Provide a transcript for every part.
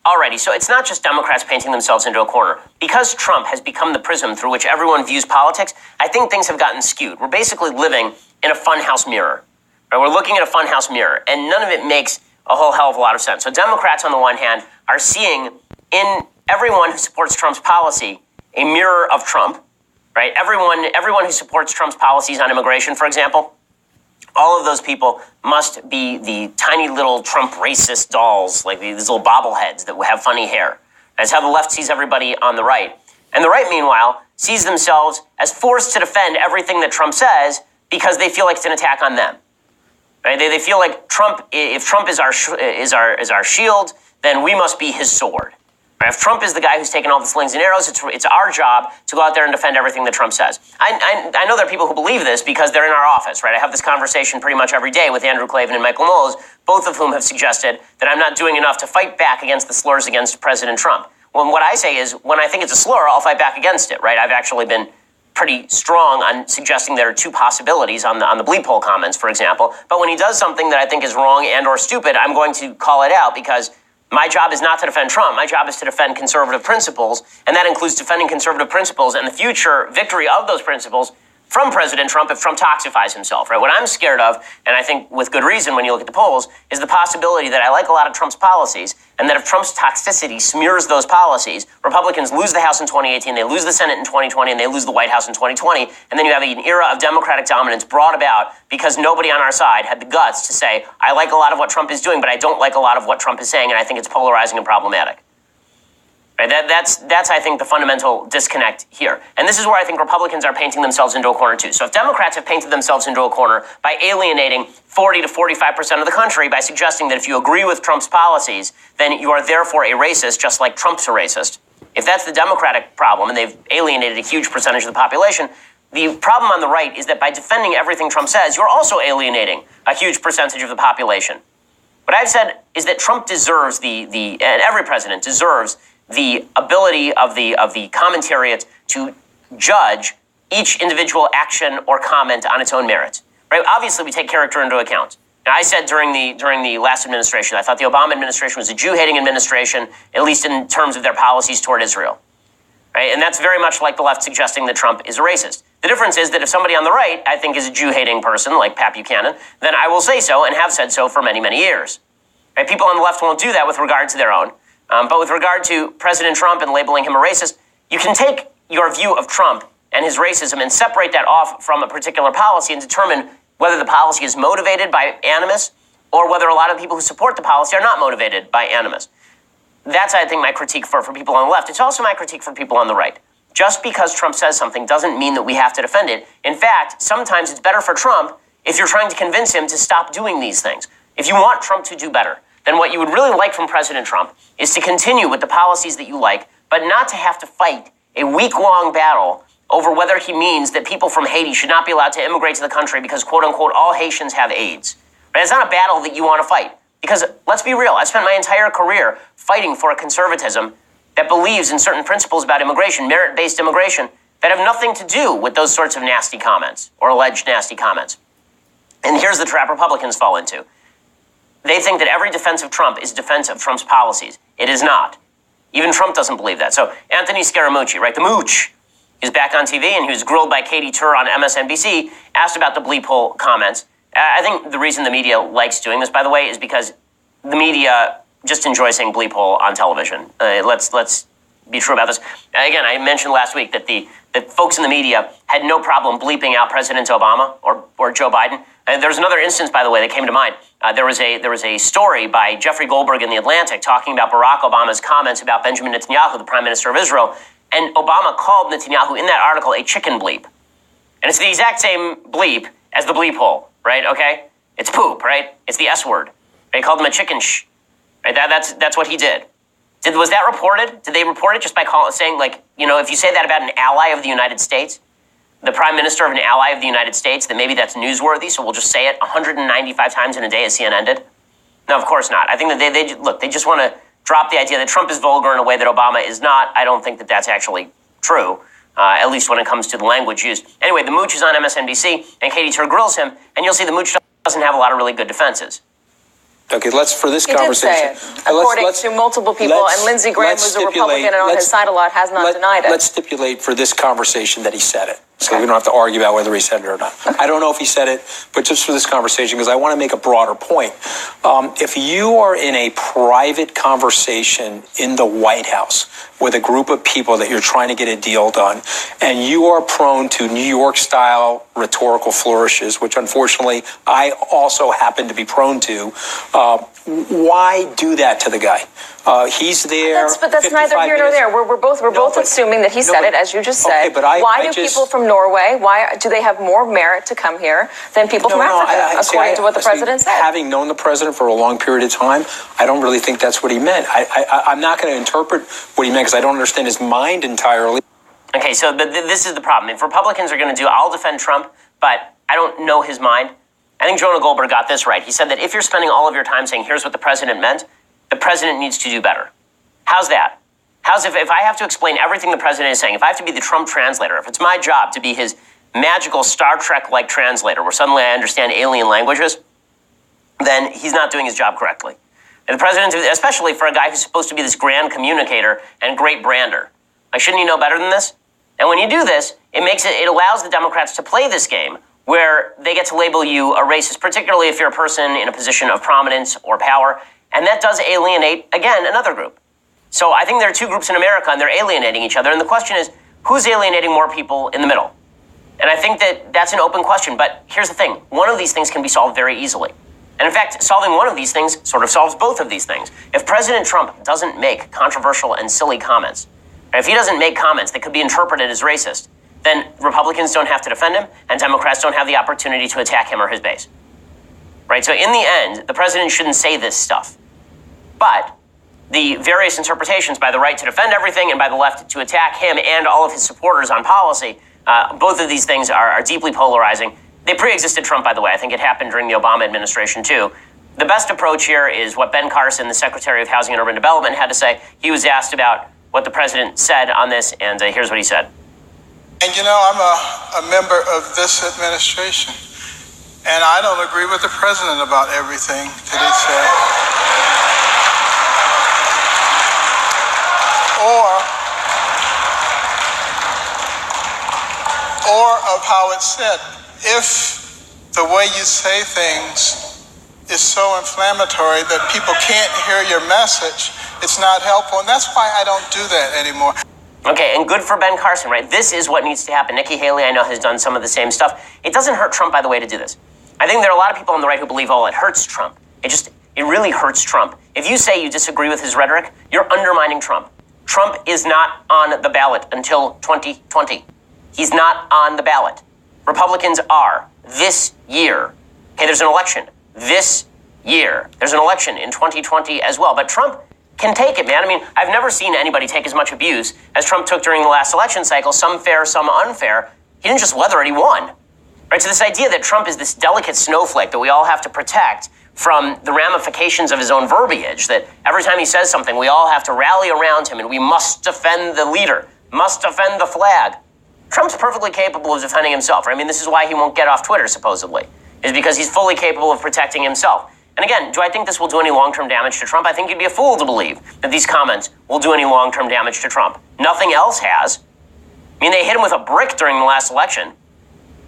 Alrighty, so it's not just Democrats painting themselves into a corner. Because Trump has become the prism through which everyone views politics, I think things have gotten skewed. We're basically living in a funhouse mirror. Right? We're looking at a funhouse mirror, and none of it makes a whole hell of a lot of sense. So Democrats, on the one hand, are seeing in everyone who supports Trump's policy a mirror of Trump, right? Everyone who supports Trump's policies on immigration, for example, all of those people must be the tiny little Trump racist dolls, like these little bobbleheads that have funny hair. That's how the left sees everybody on the right. And the right, meanwhile, sees themselves as forced to defend everything that Trump says because they feel like it's an attack on them. Right? They feel like if Trump is our shield, then we must be his sword. Right? If Trump is the guy who's taking all the slings and arrows, it's our job to go out there and defend everything that Trump says. I know there are people who believe this because they're in our office, right? I have this conversation pretty much every day with Andrew Klavan and Michael Knowles, both of whom have suggested that I'm not doing enough to fight back against the slurs against President Trump. Well, what I say is, when I think it's a slur, I'll fight back against it, right? I've actually been pretty strong on suggesting there are two possibilities on the bleep hole comments, for example. But when he does something that I think is wrong and or stupid, I'm going to call it out because my job is not to defend Trump. My job is to defend conservative principles, and that includes defending conservative principles and the future victory of those principles from President Trump if Trump toxifies himself, right? What I'm scared of, and I think with good reason when you look at the polls, is the possibility that I like a lot of Trump's policies, and that if Trump's toxicity smears those policies, Republicans lose the House in 2018, they lose the Senate in 2020, and they lose the White House in 2020, and then you have an era of Democratic dominance brought about because nobody on our side had the guts to say, I like a lot of what Trump is doing, but I don't like a lot of what Trump is saying, and I think it's polarizing and problematic. Right? That's I think, the fundamental disconnect here. And this is where I think Republicans are painting themselves into a corner, too. So if Democrats have painted themselves into a corner by alienating 40 to 45% of the country by suggesting that if you agree with Trump's policies, then you are therefore a racist, just like Trump's a racist. If that's the Democratic problem, and they've alienated a huge percentage of the population, the problem on the right is that by defending everything Trump says, you're also alienating a huge percentage of the population. What I've said is that Trump deserves and every president deserves the ability of the commentariat to judge each individual action or comment on its own merits. Right? Obviously, we take character into account. Now, I said during the last administration, I thought the Obama administration was a Jew-hating administration, at least in terms of their policies toward Israel. Right? And that's very much like the left suggesting that Trump is a racist. The difference is that if somebody on the right, I think, is a Jew-hating person, like Pat Buchanan, then I will say so and have said so for many, many years. Right? People on the left won't do that with regard to their own. But with regard to President Trump and labeling him a racist, you can take your view of Trump and his racism and separate that off from a particular policy and determine whether the policy is motivated by animus or whether a lot of people who support the policy are not motivated by animus. That's, I think, my critique for people on the left. It's also my critique for people on the right. Just because Trump says something doesn't mean that we have to defend it. In fact, sometimes it's better for Trump if you're trying to convince him to stop doing these things. If you want Trump to do better, then what you would really like from President Trump is to continue with the policies that you like, but not to have to fight a week-long battle over whether he means that people from Haiti should not be allowed to immigrate to the country because, quote-unquote, all Haitians have AIDS. But it's not a battle that you want to fight. Because, let's be real, I spent my entire career fighting for a conservatism that believes in certain principles about immigration, merit-based immigration, that have nothing to do with those sorts of nasty comments or alleged nasty comments. And here's the trap Republicans fall into. They think that every defense of Trump is defense of Trump's policies. It is not. Even Trump doesn't believe that. So Anthony Scaramucci, right, the mooch, is back on TV, and he was grilled by Katie Tur on MSNBC, asked about the bleep hole comments. I think the reason the media likes doing this, by the way, is because the media just enjoys saying bleep hole on television. Let's be true about this. Again, I mentioned last week that that folks in the media had no problem bleeping out President Obama or Joe Biden. And there's another instance, by the way, that came to mind. There was a story by Jeffrey Goldberg in The Atlantic talking about Barack Obama's comments about Benjamin Netanyahu, the Prime Minister of Israel, and Obama called Netanyahu in that article a chicken bleep. And it's the exact same bleep as the bleep hole, right? Okay? It's poop, right? It's the S word. They called him a chicken right? That's what he did. Was that reported? Did they report it just by saying, like, if you say that about an ally of the United States, the prime minister of an ally of the United States, then maybe that's newsworthy, so we'll just say it 195 times in a day as CNN did? No, of course not. I think that they just want to drop the idea that Trump is vulgar in a way that Obama is not. I don't think that that's actually true, at least when it comes to the language used. Anyway, the mooch is on MSNBC, and Katie Tur grills him, and you'll see the mooch doesn't have a lot of really good defenses. Okay, for this he conversation. Did say it, according to multiple people, and Lindsey Graham, who's a Republican and on his side a lot, has not denied it. Let's stipulate for this conversation that he said it. So we don't have to argue about whether he said it or not. Okay. I don't know if he said it, but just for this conversation, because I want to make a broader point. If you are in a private conversation in the White House with a group of people that you're trying to get a deal done, and you are prone to New York-style rhetorical flourishes, which unfortunately I also happen to be prone to, why do that to the guy? He's there. But that's neither here nor there. We're both assuming that he said it, as you just said. Okay, but why do people from Norway? Why do they have more merit to come here than people from Africa? According to what the president said. Having known the president for a long period of time, I don't really think that's what he meant. I'm not going to interpret what he meant because I don't understand his mind entirely. Okay, so this is the problem. If Republicans are going to I'll defend Trump, but I don't know his mind. I think Jonah Goldberg got this right. He said that if you're spending all of your time saying, here's what the president meant, the president needs to do better. How's that? How's if I have to explain everything the president is saying, if I have to be the Trump translator, if it's my job to be his magical Star Trek-like translator where suddenly I understand alien languages, then he's not doing his job correctly. And the president, especially for a guy who's supposed to be this grand communicator and great brander, shouldn't he know better than this? And when you do this, it allows the Democrats to play this game where they get to label you a racist, particularly if you're a person in a position of prominence or power. And that does alienate, again, another group. So I think there are two groups in America, and they're alienating each other. And the question is, who's alienating more people in the middle? And I think that's an open question. But here's the thing. One of these things can be solved very easily. And in fact, solving one of these things sort of solves both of these things. If President Trump doesn't make controversial and silly comments, and if he doesn't make comments that could be interpreted as racist, then Republicans don't have to defend him, and Democrats don't have the opportunity to attack him or his base. Right? So in the end, the president shouldn't say this stuff. But the various interpretations by the right to defend everything and by the left to attack him and all of his supporters on policy, both of these things are deeply polarizing. They pre-existed Trump, by the way. I think it happened during the Obama administration, too. The best approach here is what Ben Carson, the Secretary of Housing and Urban Development, had to say. He was asked about what the president said on this, and here's what he said. And you know, I'm a member of this administration, and I don't agree with the president about everything that he said. Or of how it's said. If the way you say things is so inflammatory that people can't hear your message, it's not helpful, and that's why I don't do that anymore. Okay, and good for Ben Carson, right? This is what needs to happen. Nikki Haley, I know, has done some of the same stuff. It doesn't hurt Trump, by the way, to do this. I think there are a lot of people on the right who believe, it hurts Trump. It really hurts Trump. If you say you disagree with his rhetoric, you're undermining Trump. Trump is not on the ballot until 2020. He's not on the ballot. Republicans are this year. Okay, there's an election this year. There's an election in 2020 as well. But Trump can take it, man. I mean, I've never seen anybody take as much abuse as Trump took during the last election cycle, some fair, some unfair. He didn't just weather it, he won. Right? So this idea that Trump is this delicate snowflake that we all have to protect from the ramifications of his own verbiage, that every time he says something, we all have to rally around him and we must defend the leader, must defend the flag. Trump's perfectly capable of defending himself. Right? I mean, this is why he won't get off Twitter, supposedly, is because he's fully capable of protecting himself. And again, do I think this will do any long-term damage to Trump? I think you'd be a fool to believe that these comments will do any long-term damage to Trump. Nothing else has. I mean, they hit him with a brick during the last election.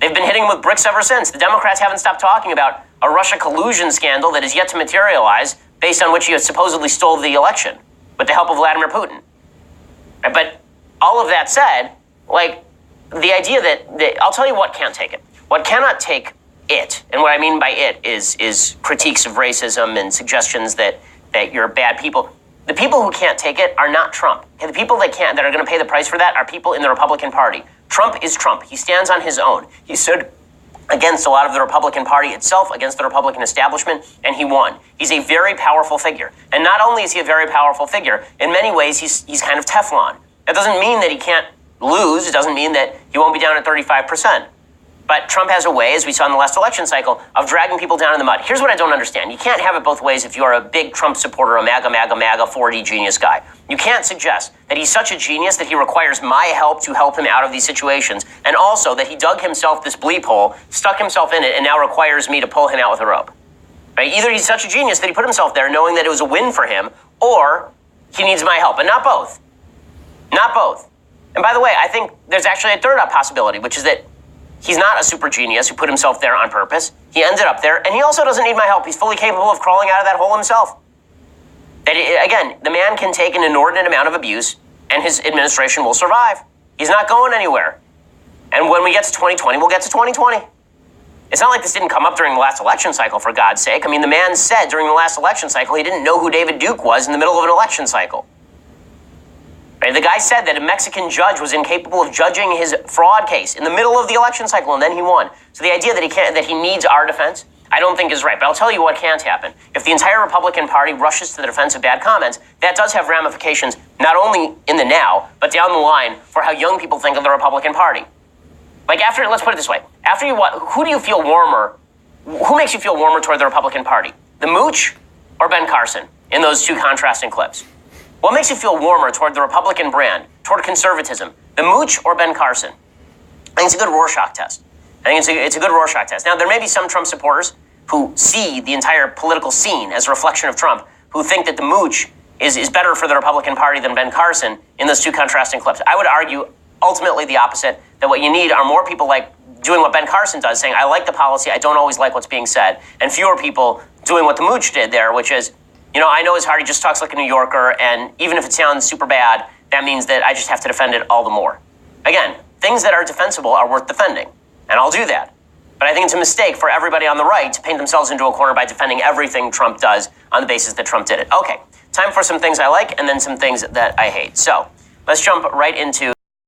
They've been hitting him with bricks ever since. The Democrats haven't stopped talking about a Russia collusion scandal that is yet to materialize based on which he supposedly stole the election with the help of Vladimir Putin. But all of that said, the idea that I'll tell you what can't take it. What cannot take it, and what I mean by it is critiques of racism and suggestions that you're bad people. The people who can't take it are not Trump. Okay, the people that are going to pay the price for that are people in the Republican Party. Trump is Trump. He stands on his own. He stood against a lot of the Republican Party itself, against the Republican establishment, and he won. He's a very powerful figure. And not only is he a very powerful figure, in many ways he's kind of Teflon. That doesn't mean that he can't lose. It doesn't mean that he won't be down at 35%. But Trump has a way, as we saw in the last election cycle, of dragging people down in the mud. Here's what I don't understand. You can't have it both ways if you are a big Trump supporter, a MAGA, 4D genius guy. You can't suggest that he's such a genius that he requires my help to help him out of these situations, and also that he dug himself this bleep hole, stuck himself in it, and now requires me to pull him out with a rope. Right? Either he's such a genius that he put himself there knowing that it was a win for him, or he needs my help, and not both. Not both. And by the way, I think there's actually a third possibility, which is that he's not a super genius who put himself there on purpose. He ended up there, and he also doesn't need my help. He's fully capable of crawling out of that hole himself. Again, the man can take an inordinate amount of abuse, and his administration will survive. He's not going anywhere. And when we get to 2020, we'll get to 2020. It's not like this didn't come up during the last election cycle, for God's sake. I mean, the man said during the last election cycle he didn't know who David Duke was in the middle of an election cycle. Right? The guy said that a Mexican judge was incapable of judging his fraud case in the middle of the election cycle, and then he won. So the idea that he needs our defense, I don't think is right. But I'll tell you what can't happen. If the entire Republican Party rushes to the defense of bad comments, that does have ramifications not only in the now, but down the line for how young people think of the Republican Party. Like let's put it this way. Who do you feel warmer? Who makes you feel warmer toward the Republican Party? The Mooch or Ben Carson in those two contrasting clips? What makes you feel warmer toward the Republican brand, toward conservatism? The Mooch or Ben Carson? I think it's a good Rorschach test. It's a good Rorschach test. Now, there may be some Trump supporters who see the entire political scene as a reflection of Trump, who think that the Mooch is better for the Republican Party than Ben Carson in those two contrasting clips. I would argue ultimately the opposite, that what you need are more people like doing what Ben Carson does, saying, I like the policy, I don't always like what's being said, and fewer people doing what the Mooch did there, which is, I know it's hard, he just talks like a New Yorker, and even if it sounds super bad, that means that I just have to defend it all the more. Again, things that are defensible are worth defending, and I'll do that. But I think it's a mistake for everybody on the right to paint themselves into a corner by defending everything Trump does on the basis that Trump did it. Okay, time for some things I like and then some things that I hate. So let's jump right into